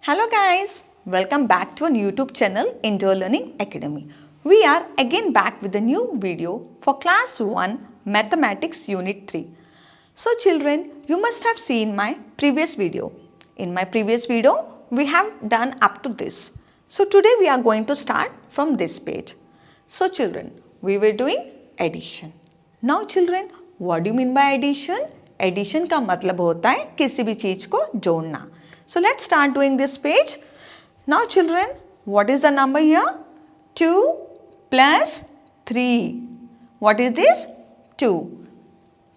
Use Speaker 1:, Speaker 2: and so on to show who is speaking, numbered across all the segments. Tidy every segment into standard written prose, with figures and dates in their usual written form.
Speaker 1: Hello guys, welcome back to our YouTube channel Indoor Learning Academy. We are again back with a new video for class 1 Mathematics Unit 3. So children, you must have seen my previous video. In my previous video, we have done up to this. So today we are going to start from this page. So children, we were doing addition. Now children, what do you mean by addition? Addition का मतलब होता है किसी भी चीज को जोड़ना. So let's start doing this page. Now children, what is the number here? 2 plus 3. What is this? 2.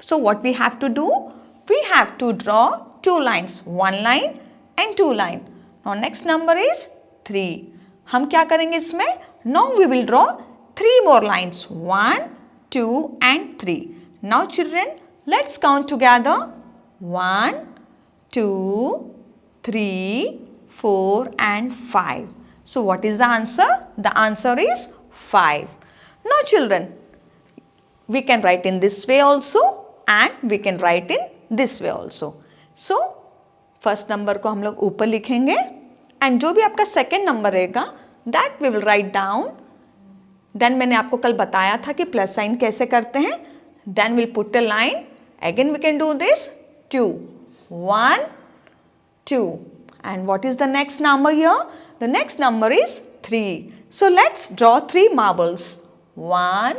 Speaker 1: So what we have to do? We have to draw two lines. One line and two line. Now next number is 3. हम क्या करेंगे इसमें? Now we will draw 3 more lines. 1, 2 and 3. Now children, let's count together. 1, 2, 3, 4 and 5. So what is the answer? The answer is 5. Now children, we can write in this way also and we can write in this way also. So first number को हम लोग ऊपर लिखेंगे and जो भी आपका second number रहेगा that we will write down. Then मैंने आपको कल बताया था कि plus sign कैसे करते हैं. Then we'll put a line. Again we can do this. 2, 1, 2. And what is the next number here? The next number is 3. So let's draw 3 marbles. 1,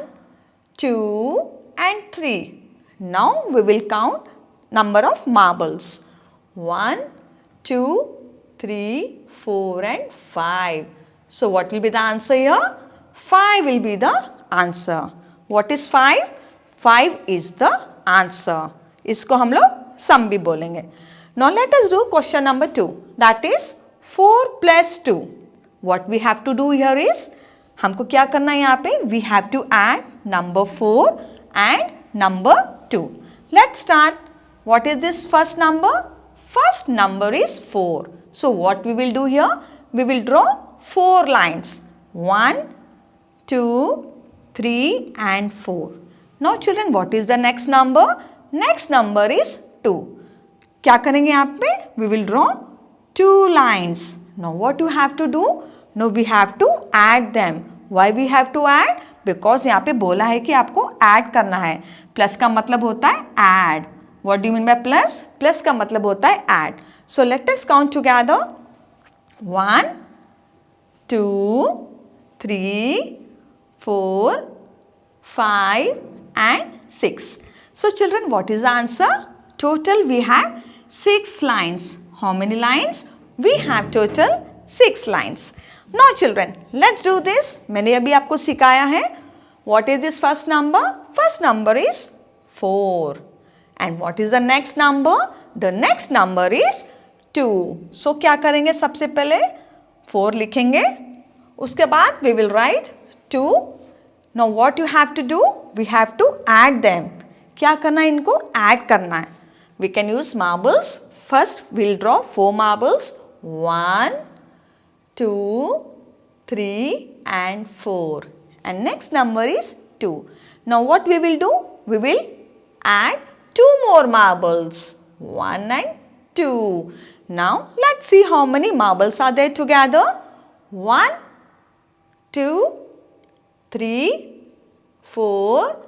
Speaker 1: 2 and 3. Now we will count number of marbles. 1, 2, 3, 4 and 5. So what will be the answer here? 5 will be the answer. What is 5? 5 is the answer. इसको हम लोग sum भी बोलेंगे. Now let us do question number 2. That is 4 plus 2. What we have to do here is, हमको क्या करना है यहाँ पे? We have to add number 4 and number 2. Let's start. What is this first number? First number is 4. So what we will do here? We will draw 4 lines. 1, 2, 3 and 4. Now children, what is the next number? Next number is 2. क्या करेंगे यहाँ पे? We will draw 2 lines. Now what you have to do? Now we have to add them. Why we have to add? Because यहाँ पे बोला है कि आपको add करना है. Plus का मतलब होता है add. What do you mean by plus? Plus का मतलब होता है add. So let us count together. 1, 2, 3, 4, 5 and 6. So children, what is the answer? Total we have 6 lines. How many lines? We have total 6 lines. Now children, let's do this. मैंने अभी आपको सिखाया है. What is this first number? First number is 4. And what is the next number? The next number is 2. So क्या करेंगे सबसे पहले? 4 लिखेंगे. उसके बाद we will write 2. Now what you have to do? We have to add them. क्या करना है इनको? Add करना है. We can use marbles. First we'll draw 4 marbles. 1, 2, 3 and 4. And next number is 2. Now what we will do? We will add 2 more marbles. 1 and 2. Now let's see how many marbles are there together. 1, 2, 3, 4,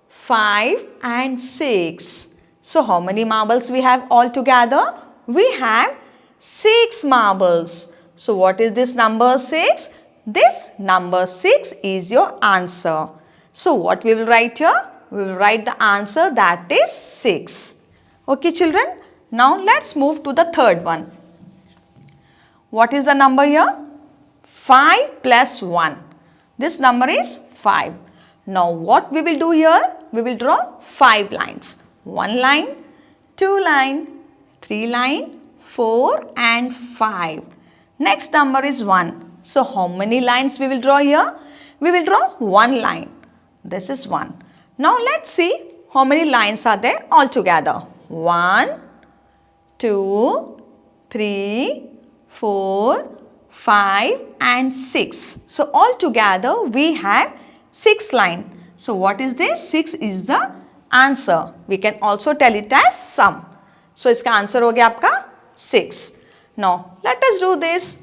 Speaker 1: 5 and 6. So how many marbles we have all together? We have 6 marbles. So what is this number 6? This number 6 is your answer. So what we will write here? We will write the answer, that is 6. Okay children. Now let's move to the third one. What is the number here? 5 plus 1. This number is 5. Now what we will do here? We will draw 5 lines. 1 line, 2 line, 3 line, 4 and 5. Next number is 1. So how many lines we will draw here? We will draw 1 line. This is 1. Now let's see how many lines are there all together. 1, 2, 3, 4, 5 and 6. So all together we have 6 lines. So what is this? 6 is the answer. We can also tell it as sum. So इसका answer हो गया आपका 6. Now let us do this.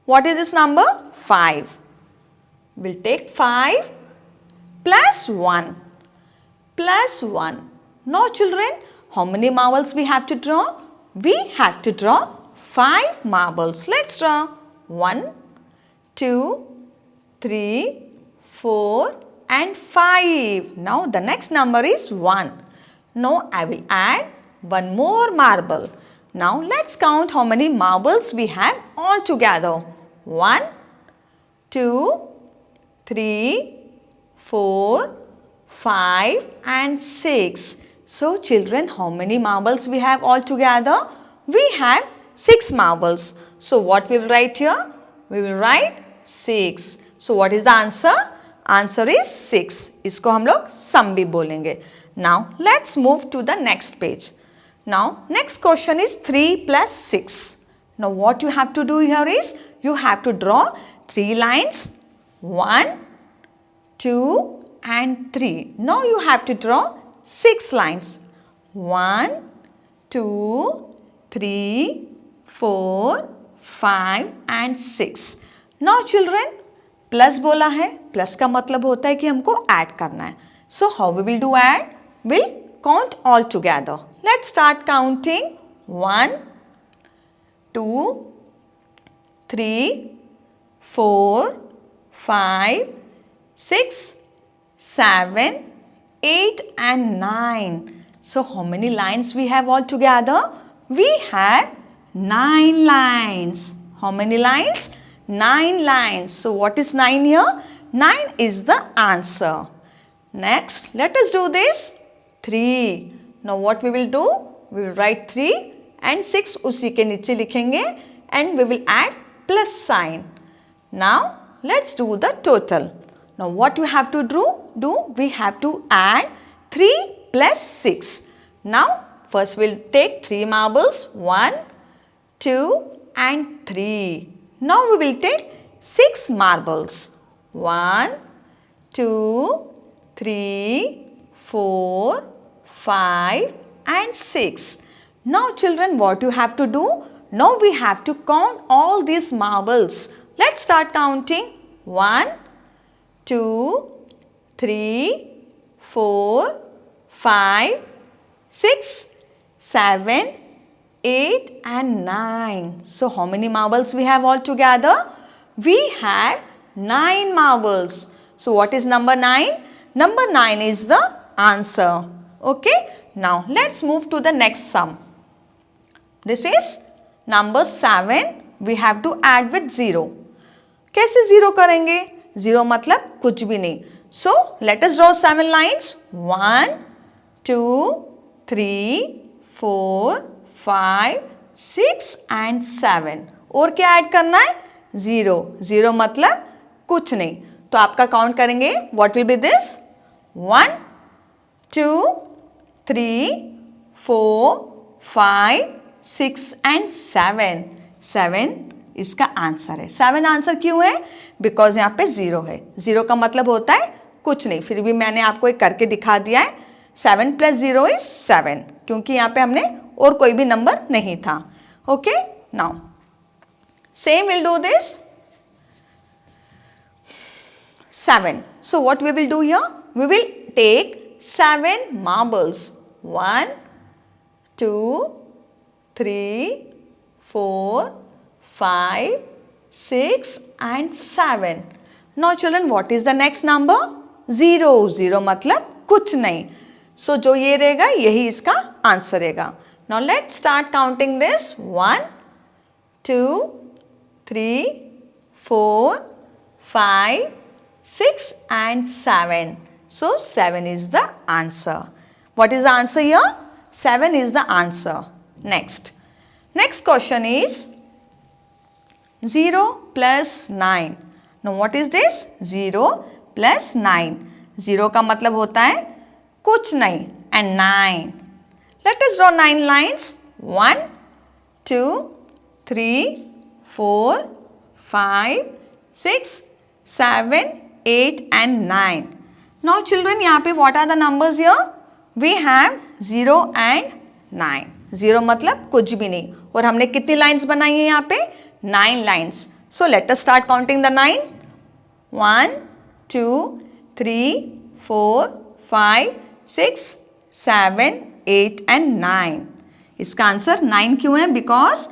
Speaker 1: What is this number? 5. We'll take 5 plus 1 plus 1. Now children, how many marbles we have to draw? We have to draw 5 marbles. Let's draw. 1, 2, 3, 4 and 5. Now the next number is 1. Now I will add one more marble. Now let's count how many marbles we have all together. 1, 2, 3, 4, 5 and 6. So children, how many marbles we have all together? We have 6 marbles. So what we will write here? We will write 6. So what is the answer? Answer is 6. इसको हम लोग sum भी बोलेंगे. Now let's move to the next page. Now next question is 3 plus 6. Now what you have to do here is you have to draw 3 lines. 1, 2 and 3. Now you have to draw 6 lines. 1, 2, 3, 4, 5 and 6. Now children, plus बोला है, plus का मतलब होता है कि हमको add करना है. So how we will do add? We'll count all together. Let's start counting. 1, 2, 3, 4, 5, 6, 7, 8 and 9. So how many lines we have all together? We have 9 lines. How many lines? 9 lines. So what is 9 here? 9 is the answer. Next, let us do this. 3. Now what we will do? We will write 3 and 6 उसी के नीचे लिखेंगे and we will add plus sign. Now let's do the total. Now what you have to do? We have to add 3 plus 6. Now first we'll take 3 marbles. 1, 2 and 3. Now we will take 6 marbles. 1, 2, 3, 4, 5 and 6. Now children, what you have to do? Now we have to count all these marbles. Let's start counting. 1, 2, 3, 4, 5, 6, 7, 8 and 9. So how many marbles we have all together? We have 9 marbles. So what is number 9? Number 9 is the answer. Okay. Now let's move to the next sum. This is number 7. We have to add with 0. कैसे 0 करेंगे? 0 मतलब कुछ भी नहीं. So let us draw 7 lines. 1, 2, 3, 4, 5, 6 and 7. और क्या add करना है? 0. 0 मतलब कुछ नहीं. तो आपका काउंट करेंगे. What will be this? 1, 2, 3, 4, 5, 6 and 7. 7 इसका आंसर है. 7 आंसर क्यों है? बिकॉज यहाँ पे 0 है. 0 का मतलब होता है कुछ नहीं. फिर भी मैंने आपको एक करके दिखा दिया है. 7 plus 0 is 7. क्योंकि यहाँ पे हमने और कोई भी नंबर नहीं था. Okay. Now same will do this. 7. So what we will do here? We will take 7 marbles. 1, 2, 3, 4, 5, 6 and 7. Now children, what is the next number? 0. 0 मतलब कुछ नहीं. So जो ये रहेगा यही इसका आंसर रहेगा. Now let's start counting this. 1, 2, 3, 4, 5, 6 and 7. So 7 is the answer. What is the answer here? 7 is the answer. Next question is 0 plus 9. Now what is this? 0 plus 9. 0 का मतलब होता है कुछ नहीं and 9. Let us draw 9 lines. 1, 2, 3, 4, 5, 6, 7, 8 and 9. Now children, यहाँ पे what are the numbers here? We have 0 and 9. 0 मतलब कुछ भी नहीं और हमने कितनी लाइन्स बनाई है यहाँ पे? 9 lines. So let us start counting the 9. 1 2 3 4 5 6 7 8 and 9. इसका आंसर 9 क्यों है? Because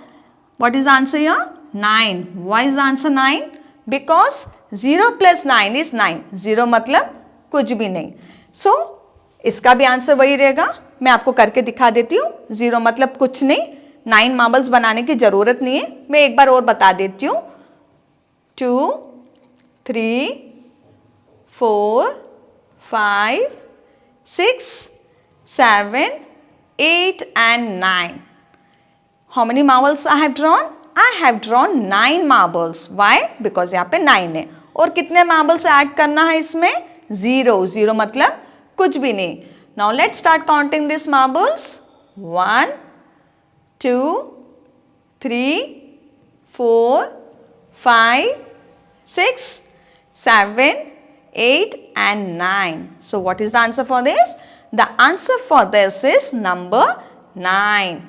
Speaker 1: what is the answer here? 9. Why is the answer 9? Because 0 plus 9 is 9. 0 मतलब कुछ भी नहीं. So इसका भी आंसर वही रहेगा. मैं आपको करके दिखा देती हूँ. 0 मतलब कुछ नहीं. 9 मार्बल्स बनाने की जरूरत नहीं है. मैं एक बार और बता देती हूँ. 2 3 4 5 6 7 8 and 9. How many marbles I have drawn? I have drawn 9 marbles. Why? Because यहाँ पे 9 है. और कितने marbles ऐड करना है इसमें? 0. 0 मतलब कुछ भी नहीं. Now let's start counting these marbles. 1 2 3 4 5 6 7 8 and 9. So what is the answer for this? The answer for this is number 9.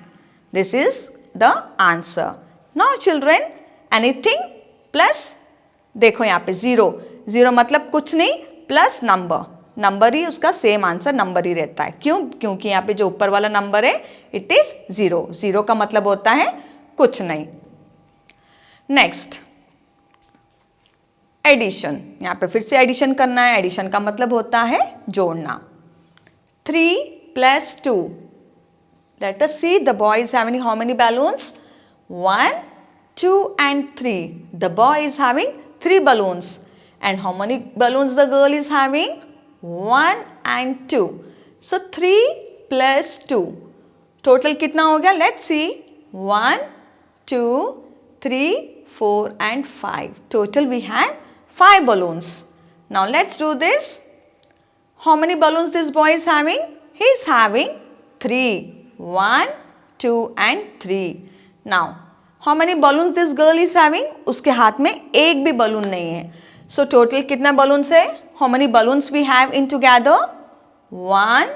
Speaker 1: This is the answer. Now children, anything plus, देखो यहाँ पे 0. 0 मतलब कुछ नहीं, प्लस नंबर. नंबर ही उसका same answer number ही रहता है. क्यों? क्योंकि यहाँ पे जो ऊपर वाला नंबर है इट इज 0. 0 का मतलब होता है कुछ नहीं. Next, addition. यहाँ पे फिर से एडिशन करना है. एडिशन का मतलब होता है जोड़ना. 3 plus 2. Let us see the boy is having how many balloons? 1, 2 and 3. The boy is having 3 balloons. And how many balloons the girl is having? 1 and 2. So 3 plus 2. Total कितना हो गया? Let's see. 1, 2, 3, 4 and 5. Total we have 5 balloons. Now let's do this. How many balloons this boy is having? He is having 3. 1, 2 and 3. Now, how many balloons this girl is having? उसके हाथ में एक भी balloon नहीं है. So total कितना balloons है? How many balloons we have in together? 1,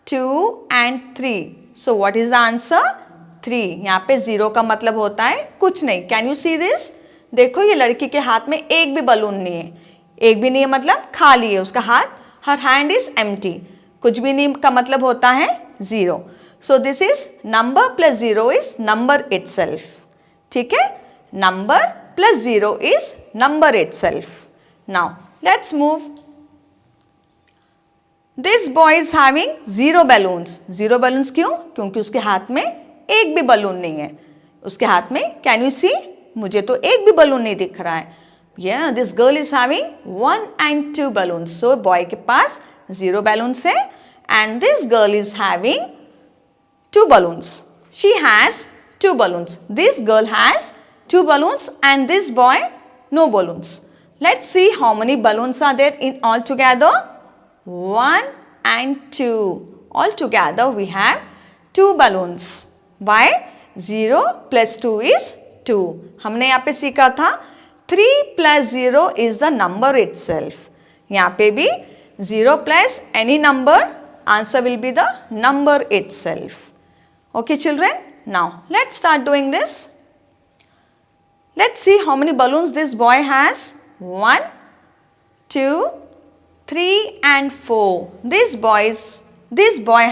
Speaker 1: 2 and 3. So what is the answer? 3. यहाँ पे 0 का मतलब होता है कुछ नहीं. Can you see this? देखो ये लड़की के हाथ में एक भी बलून नहीं है. एक भी नहीं है मतलब खाली है उसका हाथ. Her hand is empty. कुछ भी नहीं का मतलब होता है 0. So this is number plus 0 is number itself. ठीक है? Number plus 0 is number itself. Now let's move. This boy is having 0 balloons. 0 balloons क्यों? क्योंकि उसके हाथ में एक भी बलून नहीं है. उसके हाथ में can you see? मुझे तो एक भी बलून नहीं दिख रहा है. Yeah, this girl is having 1 and 2 balloons. So boy के पास 0 balloons है and this girl is having 2 balloons. She has 2 balloons. This girl has 2 balloons and this boy no balloons. Let's see how many balloons are there in all together. 1 and 2. All together we have 2 balloons. Why? 0 plus 2 is 2. हमने यहाँ पे सीखा था 3 plus 0 is the number itself. यहाँ पे भी 0 plus any number, answer will be the number itself. Okay children, now let's start doing this. Let's see how many balloons this boy has. 1, 2, 3 and 4. This boy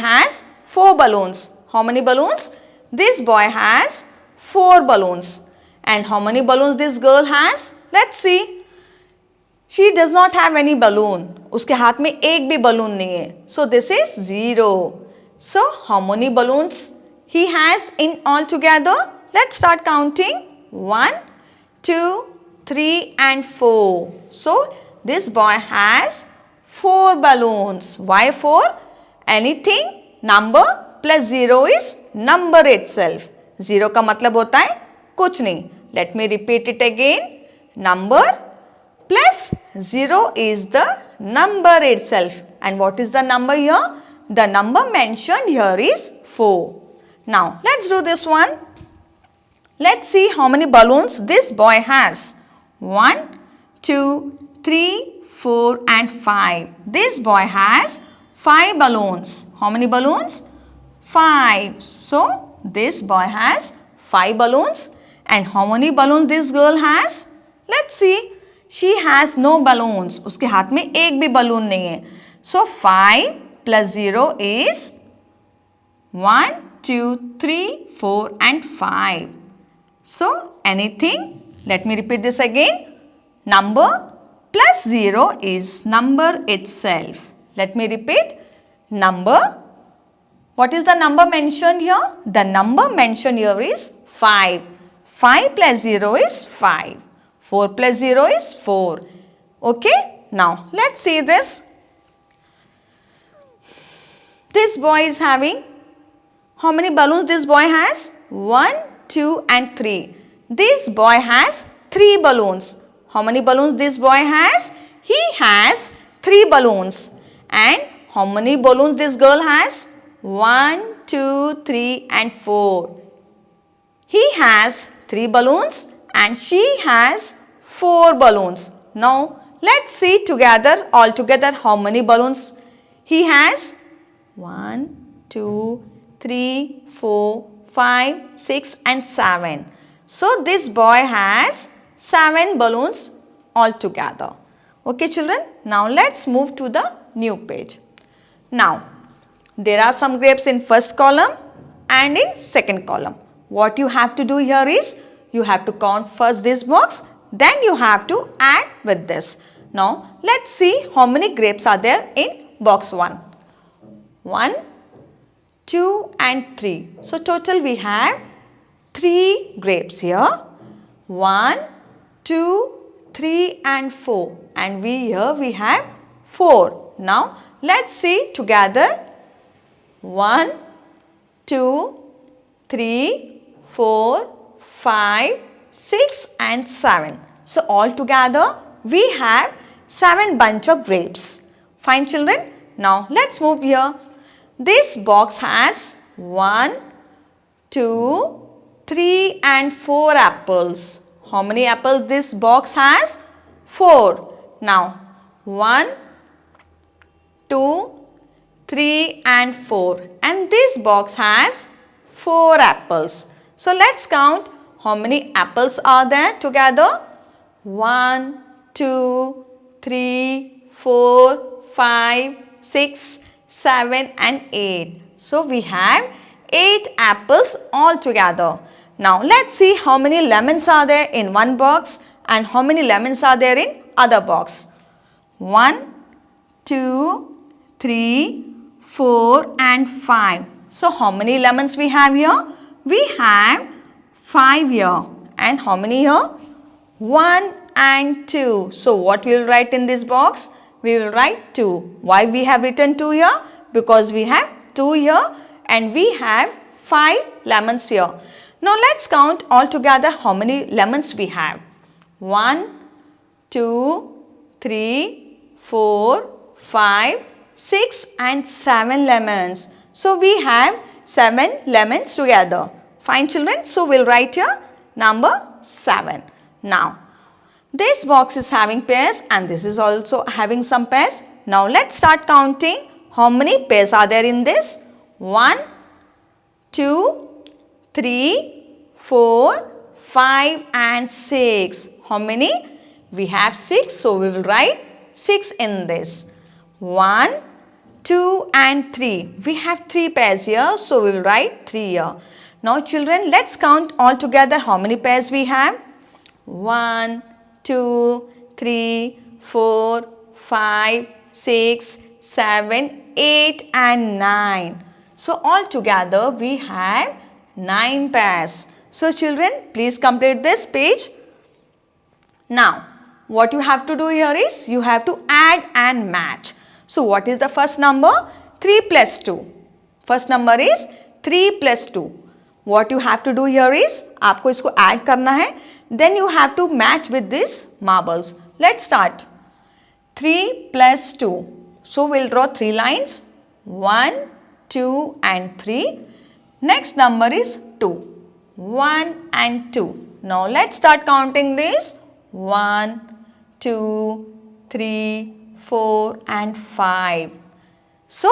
Speaker 1: has 4 balloons. How many balloons? This boy has 4 balloons. And how many balloons this girl has? Let's see. She does not have any balloon. उसके हाथ में एक भी balloon नहीं है. So this is 0. So how many balloons he has in all together? Let's start counting. 1, 2, 3 and 4. So this boy has 4 balloons. Why 4? Anything number plus 0 is number itself. 0 का मतलब होता है कुछ नहीं. Let me repeat it again. Number plus 0 is the number itself. And what is the number here? The number mentioned here is 4. Now let's do this one. Let's see how many balloons this boy has. 1, 2, 3, 4 and 5. This boy has 5 balloons. How many balloons? 5. So this boy has 5 balloons. And how many balloons this girl has? Let's see. She has no balloons. उसके हाथ में एक भी balloon नहीं है. So 5 plus 0 is 1, 2, 3, 4 and 5. So anything? Let me repeat this again. Number plus 0 is number itself. Let me repeat. Number. What is the number mentioned here? The number mentioned here is 5. 5 plus 0 is 5. 4 plus 0 is 4. Okay. Now let's see this. This boy is having, how many balloons this boy has? 1, 2 and 3. This boy has 3 balloons. How many balloons this boy has? He has 3 balloons. And how many balloons this girl has? 1, 2, 3 and 4. He has 3 balloons and she has 4 balloons. Now let's see together, all together, how many balloons he has. 1, 2, 3, 4, 5, 6 and 7. So this boy has 7 balloons altogether. Okay children, now let's move to the new page. Now there are some grapes in first column and in second column. What you have to do here is, you have to count first this box, then you have to add with this. Now let's see how many grapes are there in box 1. 1, 2 and 3. So total we have 3 grapes here. 1, 2, 3 and 4. And here we have 4. Now let's see together. 1, 2, 3, 4, 5, 6 and 7. So all together we have 7 bunch of grapes. Fine children. Now let's move here. This box has 1, 2, 3 and 4 apples. How many apples this box has? 4. Now 1, 2, 3 and 4. And this box has 4 apples. So let's count how many apples are there together. 1, 2, 3, 4, 5, 6, 7 and 8. So we have 8 apples altogether. Now let's see how many lemons are there in one box and how many lemons are there in other box. 1, 2, 3, 4 and 5. So how many lemons we have here? We have 5 here. And how many here? 1 and 2. So what we will write in this box? We will write 2. Why we have written 2 here? Because we have 2 here and we have 5 lemons here. Now let's count all together how many lemons we have. 1, 2, 3, 4, 5, 6 and 7 lemons. So we have 7 lemons together. Fine children. So we'll write here number 7. Now this box is having pairs and this is also having some pairs. Now let's start counting how many pairs are there in this. 1, 2, 3, 4, 5 and 6. How many? We have 6. So we will write 6 in this. 1, 2 and 3. We have 3 pairs here. So we will write 3 here. Now children, let's count all together how many pairs we have. 1, 2, 3, 4, 5, 6, 7, 8 and 9. So all together we have 9 pairs. So children, please complete this page. Now what you have to do here is you have to add and match. So what is the first number? 3 plus 2. First number is 3 plus 2. What you have to do here is आपको इसको add करना है. Then you have to match with these marbles. Let's start. 3 plus 2. So we'll draw 3 lines. 1, 2 and 3. Next number is 2. 1 and 2. Now let's start counting this. 1, 2, 3, 4 and 5. So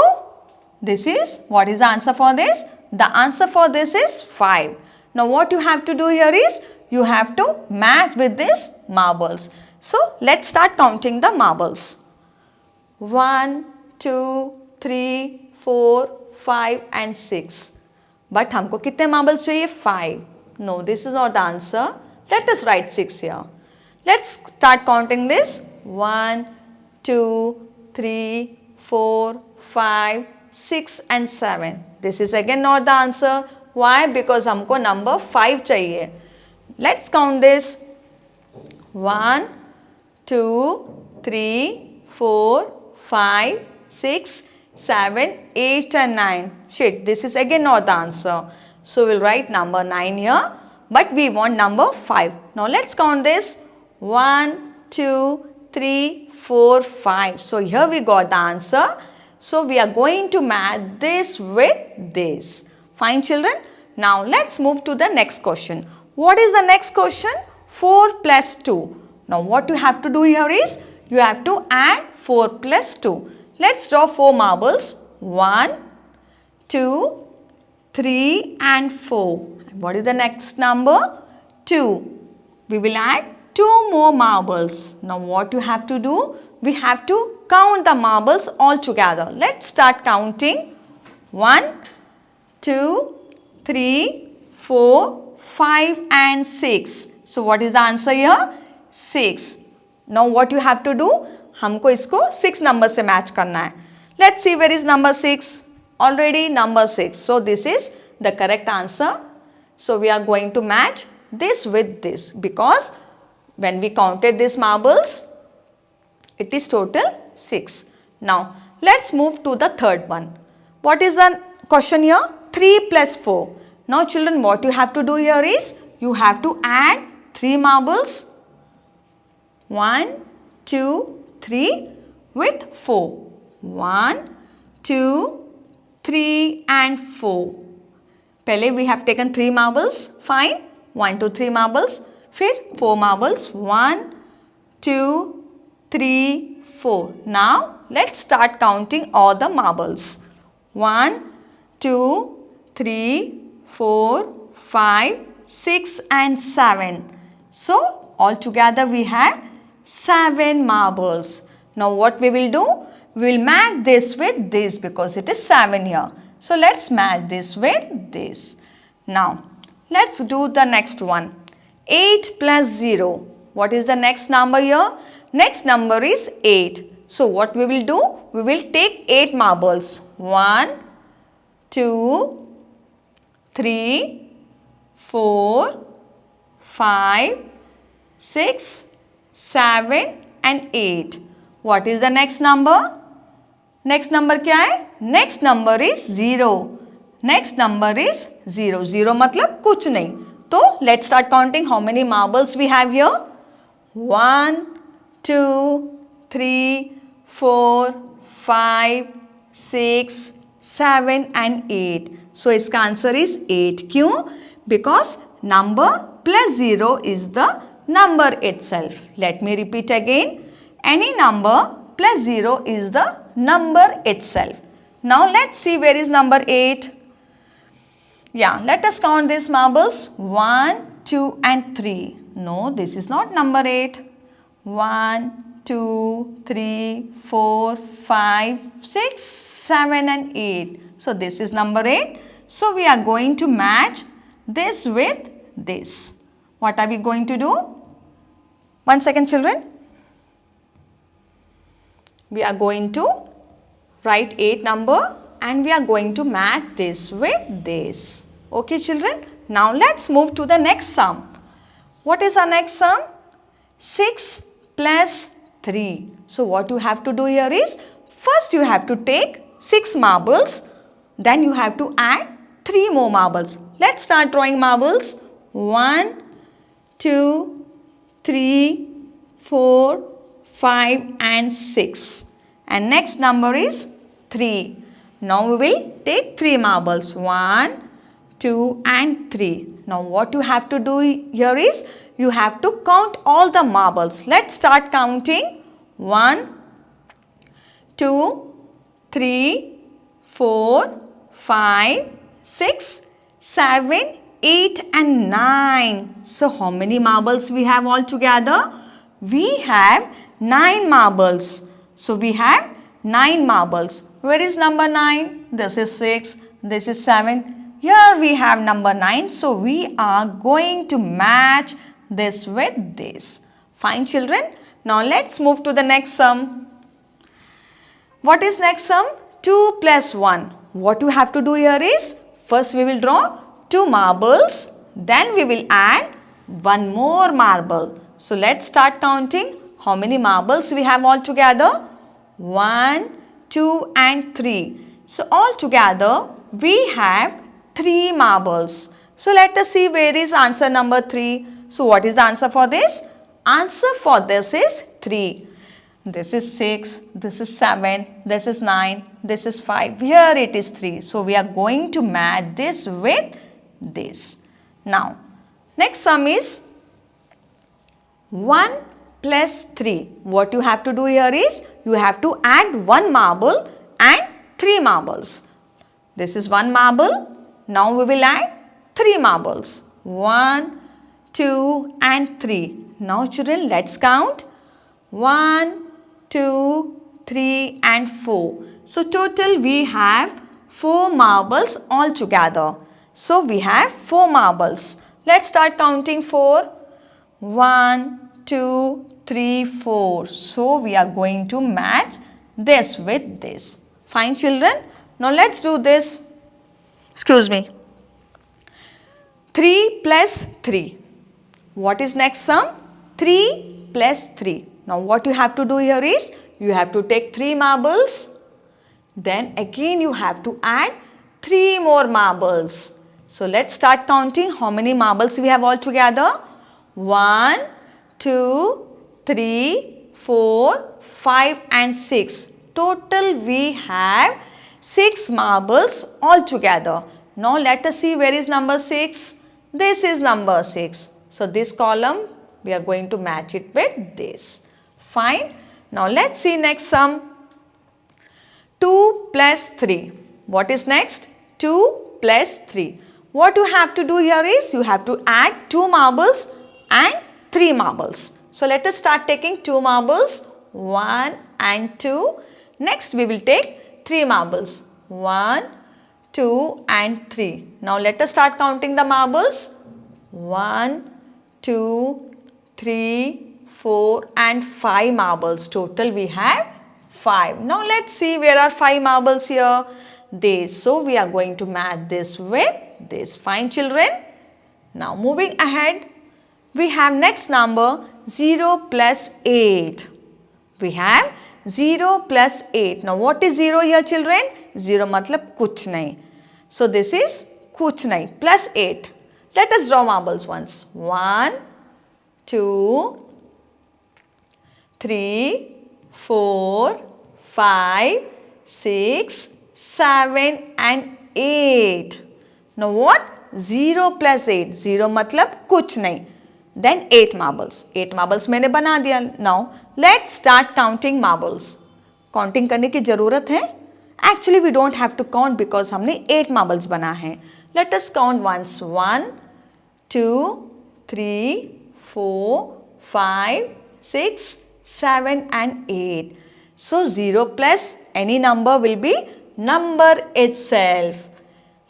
Speaker 1: this is, what is the answer for this? The answer for this is 5. Now what you have to do here is, you have to match with these marbles. So let's start counting the marbles. 1, 2, 3, 4, 5 and 6. But हमको कितने marbles चाहिए? 5. No, this is not the answer. Let us write 6 here. Let's start counting this. 1, 2, 3, 4, 5, 6 and 7. This is again not the answer. Why? Because हमको number 5 चाहिए. Let's count this. 1, 2, 3, 4, 5, 6, 7, 8 and 9. Shit, this is again not the answer. So we'll write number 9 here. But we want number 5. Now let's count this. 1, 2, 3, 4, 5. So here we got the answer. So we are going to match this with this. Fine children. Now let's move to the next question. What is the next question? 4 plus 2. Now what you have to do here is, you have to add 4 plus 2. Let's draw 4 marbles. 1, 2, 3 and 4. What is the next number? 2. We will add 2 more marbles. Now what you have to do? We have to count the marbles all together. Let's start counting. 1, 2, 3, 4, 5 and 6. So what is the answer here? 6. Now what you have to do? हमको इसको 6 number से match करना है. Let's see where is number 6. Already number 6. So this is the correct answer. So we are going to match this with this, because when we counted these marbles, it is total 6. Now let's move to the third one. What is the question here? 3 plus 4. Now children, what you have to do here is, you have to add 3 marbles. 1, 2, 3 with 4. 1, 2, 3 and 4. पहले we have taken 3 marbles. Fine. 1, 2, 3 marbles. फिर 4 marbles. 1, 2, 3, 4. Now let's start counting all the marbles. 1, 2, 3, 4, 5, 6 and 7. So all together we have 7 marbles. Now what we will do? We will match this with this, because it is 7 here. So let's match this with this. Now let's do the next one. 8 plus 0. What is the next number here? Next number is 8. So what we will do? We will take 8 marbles. 1, 2, 3, 4, 5, 6, 7 and 8. What is the next number? Next number क्या है? Next number is 0. Next number is 0. 0 मतलब कुछ नहीं. तो let's start counting how many marbles we have here. 1, 2, 3, 4, 5, 6, 7 and 8. So इसका answer is 8. क्यों? Because number plus 0 is the number itself. Let me repeat again. Any number plus 0 is the number itself. Now let's see where is number 8. Yeah, let us count these marbles. 1, 2 and 3. No, this is not number 8. 1, 2, 3, 4, 5, 6, 7 and 8. So this is number 8. So we are going to match this with this. What are we going to do? 1 second children. We are going to write 8 number and we are going to match this with this. Okay children. Now let's move to the next sum. What is our next sum? 6 plus 3. So what you have to do here is, first you have to take 6 marbles. Then you have to add 3 more marbles. Let's start drawing marbles. 1, 2, 3, 4, 5 and 6. And next number is 3. Now we will take 3 marbles. 1, 2 and 3. Now what you have to do here is, you have to count all the marbles. Let's start counting. 1, 2, 3, 4, 5, 6, 7, 8 and 9. So how many marbles we have all together? We have 9 marbles. So we have 9 marbles. Where is number 9? This is 6. This is 7. Here we have number 9. So we are going to match this with this. Fine, children. Now let's move to the next sum. What is next sum? 2 plus 1. What you have to do here is, first we will draw 2 marbles. Then we will add 1 more marble. So let's start counting how many marbles we have all together. 1, 2 and 3. So all together we have 3 marbles. So let us see where is answer number 3. So what is the answer for this? Answer for this is 3. This is 6, this is 7, this is 9, this is 5. Here it is 3. So we are going to match this with this. Now, next sum is 1 plus 3. What you have to do here is, you have to add 1 marble and 3 marbles. This is 1 marble. Now we will add 3 marbles. 1, 2 and 3. Now children, let's count. 1, 2, 3 and 4. So total we have 4 marbles all together. So we have 4 marbles. Let's start counting 4. 1, 2, 3, 4. So we are going to match this with this. Fine, children. Now let's do this. Excuse me. 3 plus 3. What is next sum? 3 plus 3. Now what you have to do here is, you have to take 3 marbles. Then again you have to add 3 more marbles. So let's start counting how many marbles we have all together. 1, 2, 3, 4, 5 and 6. Total we have 6 marbles all together. Now let us see where is number 6. This is number 6. So this column we are going to match it with this. Fine. Now let's see next sum. 2 plus 3. What is next? 2 plus 3. What you have to do here is, you have to add 2 marbles and 3 marbles. So let us start taking 2 marbles. 1 and 2. Next we will take 3 marbles. 1, 2 and 3. Now let us start counting the marbles. 1, 2, 3, 4 and 5 marbles. Total we have 5. Now let's see where are 5 marbles here. This. So we are going to match this with this. Fine, children. Now moving ahead, we have next number 0 plus 8. We have 0 plus 8. Now what is 0 here, children? 0 matlab kuch nahi. So this is kuch nahi. Plus 8. Let us draw marbles once. 1, 2, 3, 4, 5, 6, 7 and 8. Now what? 0 plus 8. 0 matlab kuch nahi. Then 8 marbles. 8 marbles मैंने बना दिया. Now let's start counting marbles. Counting करने की ज़रूरत है? Actually we don't have to count because हमने 8 marbles बना है. Let us count once. 1, 2, 3, 4, 5, 6, 7 and 8. So 0 plus any number will be number itself.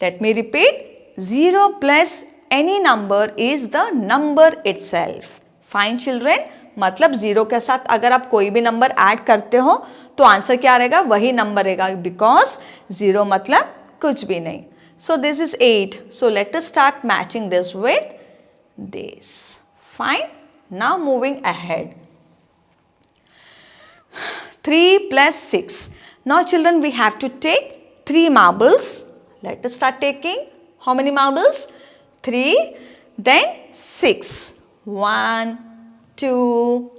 Speaker 1: Let me repeat. 0 plus any number is the number itself. Fine, children. मतलब 0 के साथ अगर आप कोई भी नंबर ऐड करते हो तो आंसर क्या रहेगा? वही नंबर रहेगा, because 0 मतलब कुछ भी नहीं. So this is 8. So let us start matching this with this. Fine. Now moving ahead. 3 plus 6. Now children, we have to take 3 marbles. Let us start taking how many marbles? 3, then 6. 1, 2,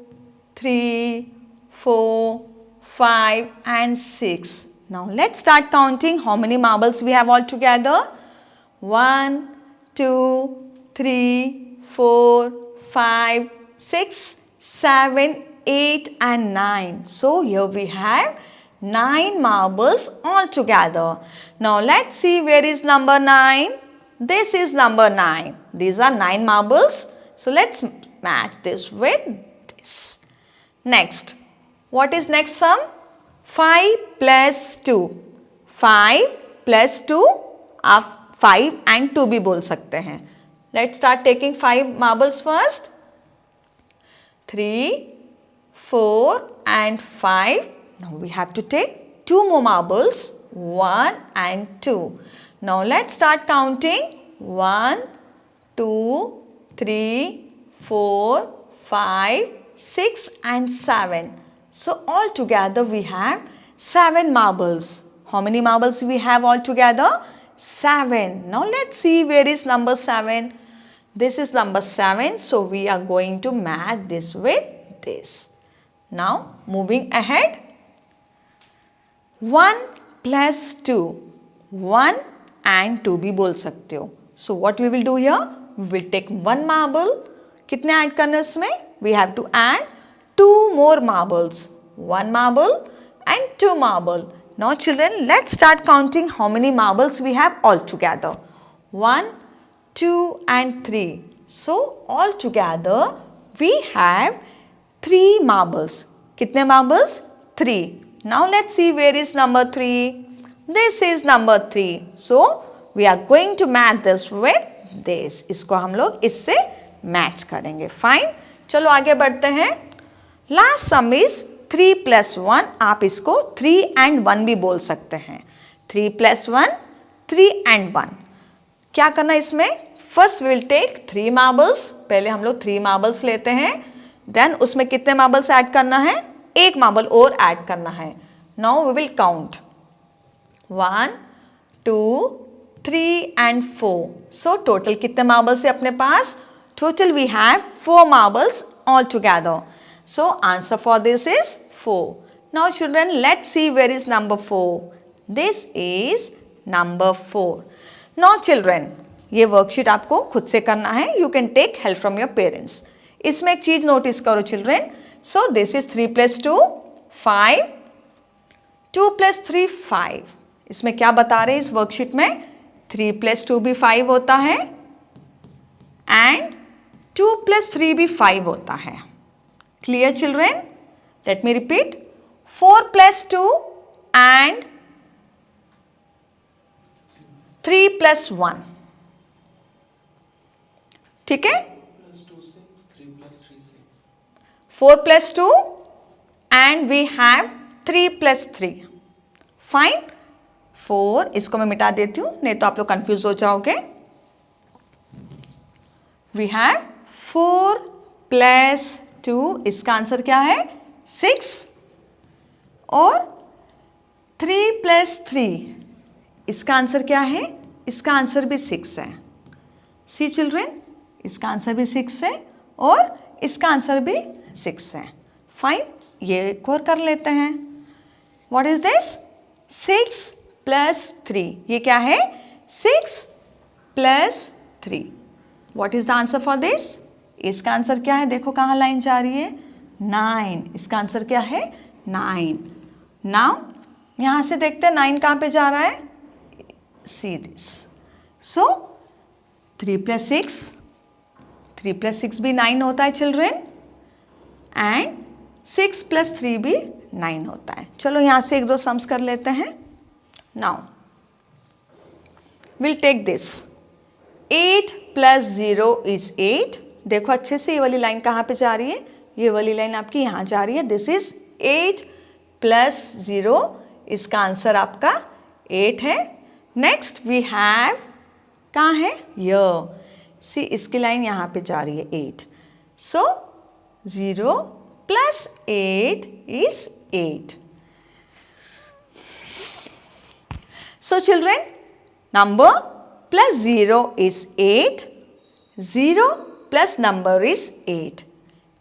Speaker 1: 3, 4, 5 and 6. Now let's start counting how many marbles we have all together. 1, 2, 3, 4, 5, 6, 7, 8 and 9. So here we have 9 marbles all together. Now let's see where is number 9. This is number 9. These are 9 marbles. So let's match this with this. Next, what is next sum? 5 plus 2. 5 plus 2, आप 5 and 2 भी बोल सकते हैं. Let's start taking 5 marbles first. 3, 4 and 5. Now we have to take 2 more marbles. 1 and 2. Now let's start counting. 1, 2, 3, 4, 5, 6 and 7. So all together we have 7 marbles. How many marbles we have all together? 7. Now let's see where is number 7. This is number 7. So we are going to match this with this. Now moving ahead. 1 plus 2. 1 and 2 भी बोल सकते हो. So what we will do here? We will take 1 marble. कितने add करने इसमें? We have to add 2 more marbles. 1 marble and 2 marble. Now children, let's start counting how many marbles we have all together. 1, 2 and 3. So all together we have 3 marbles. कितने marbles? 3. Now let's see where is number 3. This is number 3. So we are going to match this with this. इसको हम लोग इससे match करेंगे. Fine. चलो आगे बढ़ते हैं. Last sum is 3 plus 1. आप इसको 3 and 1 भी बोल सकते हैं. 3 plus 1, 3 and 1. क्या करना इसमें? First we will take 3 marbles. पहले हम लोग 3 marbles लेते हैं. Then उसमें कितने marbles ऐड करना है? 1 marble और ऐड करना है. Now we will count. 1, 2, 3 and 4. So total कितने marbles है अपने पास? Total we have 4 marbles all together. So answer for this is 4. Now children, let's see where is number 4. This is number 4. Now children, ये worksheet आपको खुद से करना है. You can take help from your parents. इसमें एक चीज notice करो children. So this is 3 plus 2, 5. 2 plus 3, 5. इसमें क्या बता रहे हैं इस वर्कशीट में? 3 plus 2 भी 5 होता है and 2 plus 3 भी 5 होता है. Clear children? Let me repeat. 4 plus 2 and 3 plus 1. ठीक है? 4 plus 2 and we have 3 plus 3. Fine? 4 इसको मैं मिटा देती हूँ, नहीं तो आप लोग कंफ्यूज हो जाओगे. We have 4 plus 2. इसका आंसर क्या है? 6. और 3 plus 3. इसका आंसर क्या है? इसका आंसर भी 6 है. See children? इसका आंसर भी 6 है और इसका आंसर भी 6 है. फाइन, ये एक और कर लेते हैं. What is this? 6 plus 3. ये क्या है? 6 plus 3. What is the answer for this? इसका आंसर क्या है? देखो कहाँ लाइन जा रही है? 9. इसका आंसर क्या है? 9. Now यहाँ से देखते हैं 9 कहाँ पे जा रहा है? See this. So 3 plus 6. 3 plus 6 भी 9 होता है children. And 6 plus 3 भी 9 होता है. चलो यहाँ से एक दो सम्स कर लेते हैं. Now we'll take this. 8 plus 0 is 8. देखो अच्छे से ये वाली लाइन कहाँ पे जा रही है? ये वाली लाइन आपकी यहाँ जा रही है. This is 8 plus 0. इसका आंसर आपका 8 है. Next we have, कहाँ है? Here. See, इसकी लाइन यहाँ पे जा रही है 8. So 0 plus 8 is 8. So children, number plus 0 is 8. 0 plus number is 8.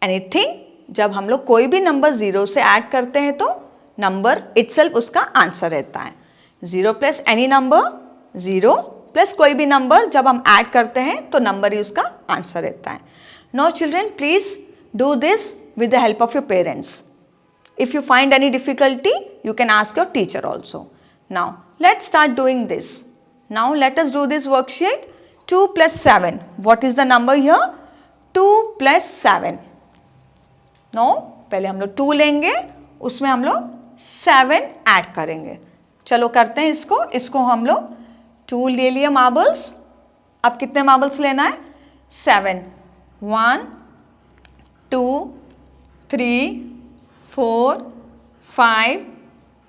Speaker 1: Anything, जब हम लोग कोई भी नंबर 0 से ऐड करते हैं तो नंबर itself उसका आंसर रहता है. 0 plus any number, 0 plus कोई भी नंबर जब हम ऐड करते हैं तो नंबर ही उसका आंसर रहता है. Now children, please do this with the help of your parents. If you find any difficulty, you can ask your teacher also. Now let's start doing this. Now let us do this worksheet. 2 plus 7. What is the number here? 2 plus 7. No, पहले हम लोग 2 लेंगे, उसमें हम लोग 7 add करेंगे. चलो करते हैं इसको हम लोग 2 ले लिए मार्बल्स. अब कितने मार्बल्स लेना है? 7. 1, 2, 3, 4, 5,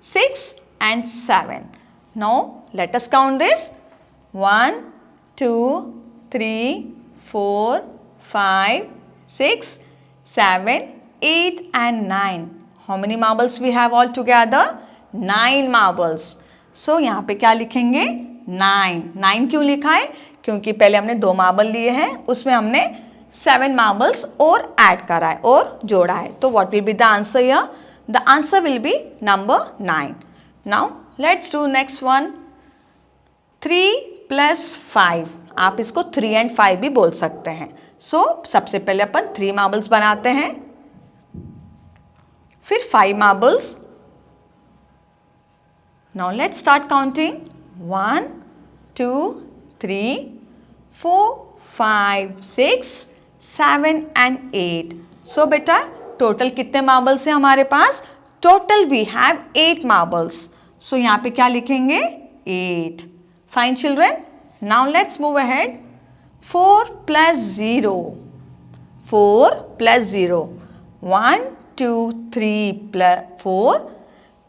Speaker 1: 6 and 7. Now let us count this. 1, 2, 3, 4, 5, 6, 7, 8 and 9. How many marbles we have all together? 9 marbles. So यहाँ पे क्या लिखेंगे? 9. 9 क्यों लिखा है? क्योंकि पहले हमने 2 मार्बल लिए हैं, उसमें हमने 7 marbles और ऐड करा है और जोड़ा है. तो what will be the answer here? The answer will be number 9. Now let's do next one. 3 plus 5. आप इसको 3 and 5 भी बोल सकते हैं. So सबसे पहले अपन 3 marbles बनाते हैं, फिर 5 marbles. Now let's start counting. 1, 2, 3, 4, 5, 6, 7 and 8. So बेटा टोटल कितने मार्बल्स हैं हमारे पास? Total we have 8 marbles. So यहाँ पे क्या लिखेंगे? 8. Fine children. Now let's move ahead. 4 plus 0. 4 plus 0. 1, 2, 3 plus 4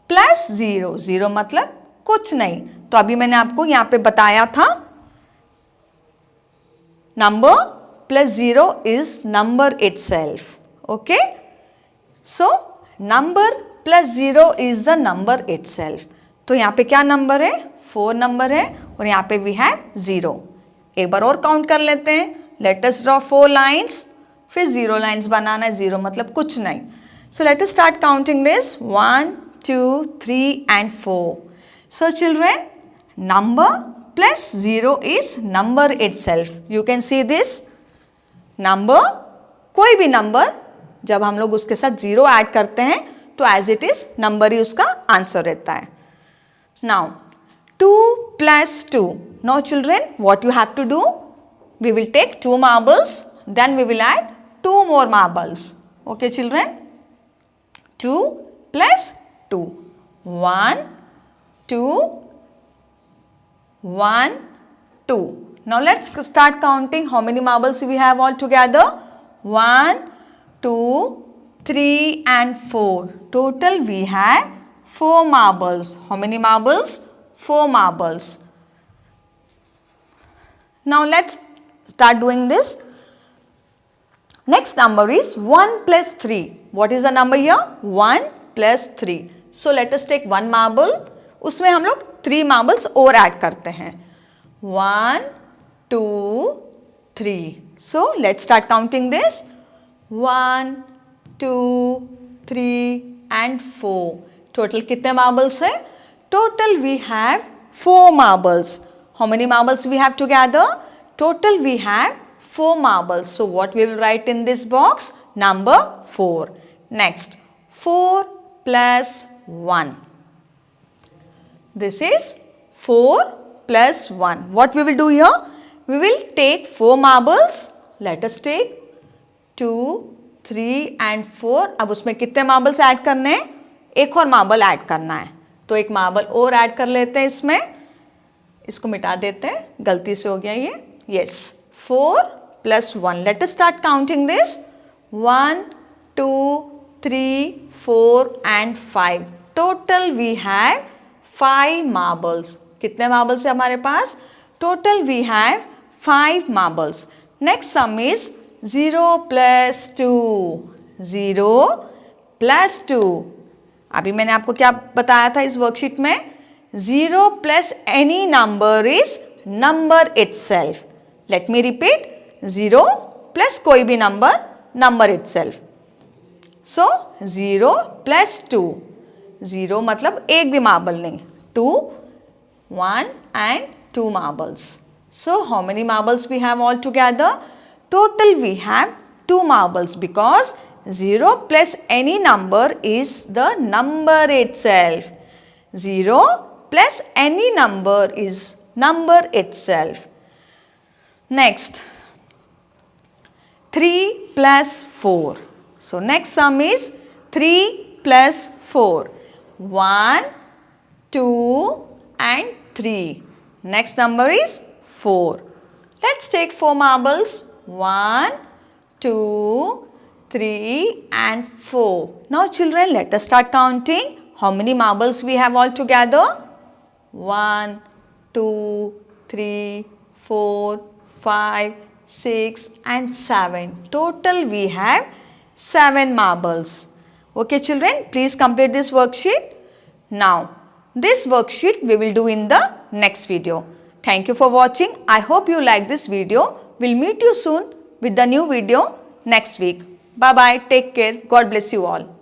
Speaker 1: plus 0. 0 मतलब कुछ नहीं. तो अभी मैंने आपको यहाँ पे बताया था number plus 0 is number itself. Okay? So number plus 0 is the number itself. तो यहाँ पे क्या नंबर है? 4 नंबर है और यहाँ पे we have 0. एक बार और काउंट कर लेते हैं. Let us draw 4 lines. फिर 0 lines बनाना है. 0 मतलब कुछ नहीं. So let us start counting this. 1, 2, 3 and 4. So children, number plus 0 is number itself. You can see this. Number, कोई भी नंबर जब हम लोग उसके साथ 0 ऐड करते हैं तो एज इट इज नंबर ही उसका आंसर रहता है. Now 2 plus 2. Now children, what you have to do? We will take 2 marbles, then we will add 2 more marbles. Okay children? 2 plus 2. 1, 2, 1, 2. Now let's start counting how many marbles we have all together. 1, 2, 3 and 4. Total we have 4 marbles. How many marbles? 4 marbles. Now let's start doing this. Next number is 1 plus 3. What is the number here? 1 plus 3. So let us take 1 marble. उसमें हम लोग 3 marbles और add करते हैं. 1, 2, 3. So let's start counting this. 1, 2, 3 and 4. Total कितने marbles है? Total we have 4 marbles. How many marbles we have together? Total we have 4 marbles. So what we will write in this box? Number 4. Next, 4 plus 1. This is 4 plus 1. What we will do here? We will take 4 marbles. Let us take 2, 3 and 4. अब उसमें कितने marbles add करने हैं? एक और marble add करना है. तो एक marble और ऐड कर लेते हैं इसमें. इसको मिटा देते हैं. गलती से हो गया ये. Yes. 4 plus 1. Let us start counting this. 1, 2, 3, 4 and 5. Total we have 5 marbles. कितने marbles है हमारे पास? Total we have 5 marbles. Next sum is 0 plus 2. 0 plus 2. अभी मैंने आपको क्या बताया था इस वर्कशीट में? 0 plus any number is number itself. Let me repeat. 0 plus कोई भी number, number itself. So 0 plus 2. 0 मतलब एक भी marble नहीं. 2, 1 and 2 marbles. So how many marbles we have all together? Total we have 2 marbles because 0 plus any number is the number itself. 0 plus any number is number itself. Next, 3 plus 4. So next sum is 3 plus 4. 1, 2 and 3. Next number is 4. Let's take 4 marbles. 1, 2, 3 and 4. Now children, let us start counting. How many marbles we have all together? 1, 2, 3, 4, 5, 6 and 7. Total we have 7 marbles. Okay children, please complete this worksheet. Now, this worksheet we will do in the next video. Thank you for watching. I hope you like this video. We'll meet you soon with the new video next week. Bye bye. Take care. God bless you all.